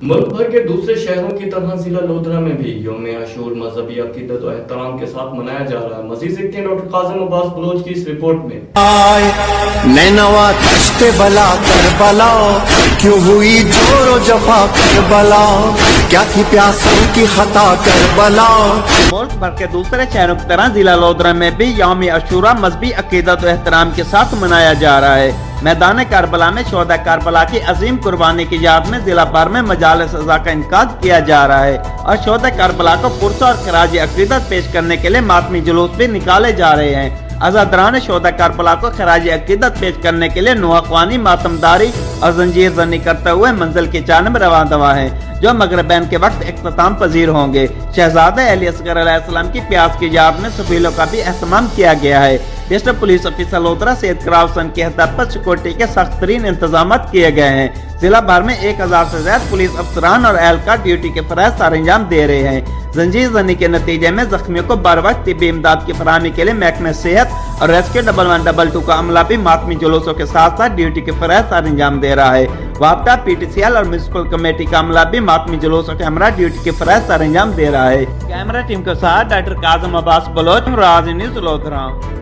मुल्क भर के दूसरे शहरों की तरह जिला लोधरा में भी यौम आशूर मजहबी अकीदत और एहतराम के साथ मनाया जा रहा है। मजीद देखते हैं डॉक्टर काजिम अब्बास बलोच की इस रिपोर्ट में। नैनवा तश्ते बला करबला, क्यों हुई जोरो जफा करबला, क्या थी प्यासों की खता करबला। मुल्क भर के दूसरे शहरों की तरह जिला लोधरा में भी यौम आशूरा मजहबी अकीदत और एहतराम के साथ मनाया जा रहा है। मैदान करबला में शोहदा करबला की अजीम कुर्बानी की याद में जिला भर में मजालिस अज़ा का इनकाद किया जा रहा है और शोहदा करबला को पुरसा और खराज अकीदत पेश करने के लिए मातमी जुलूस भी निकाले जा रहे हैं। अज़ादरान शोहदा करबला को खराज अकीदत पेश करने के लिए नुआख्वानी मातमदारी और जंजीर जनी करते हुए मंजिल की जानब रवा दवा है, जो मगरिबैन के वक्त इख्तिताम पजीर होंगे। शहजादे अली असगर अलैहिस्सलाम की प्यास की याद में सफीलों का भी एहतमाम किया गया है। District police officer Lodhran Syed करावसन की हदायत पर सिक्योरिटी के सख्त तरीन इंतजाम किए गए हैं। जिला भर में 1000 से ज्यादा पुलिस अफसरान और एहलकार ड्यूटी के फराज सर अंजाम दे रहे हैं। जंजीर जनी के नतीजे में जख्मियों को बर वक्त तिब्बी इमदाद की फराहमी के लिए महकमे सेहत और रेस्क्यू 1112 का अमला भी मातमी जुलूसों के साथ साथ ड्यूटी के फराज सर अंजाम दे रहा है। वापटा PTCL और म्युनिसिपल कमेटी का अमला भी मातमी जुलूसों के हमरा ड्यूटी के फराज सर अंजाम दे रहा है। कैमरा टीम के साथ डॉक्टर काजिम अब्बास बलोच, राज न्यूज़ लोधरा।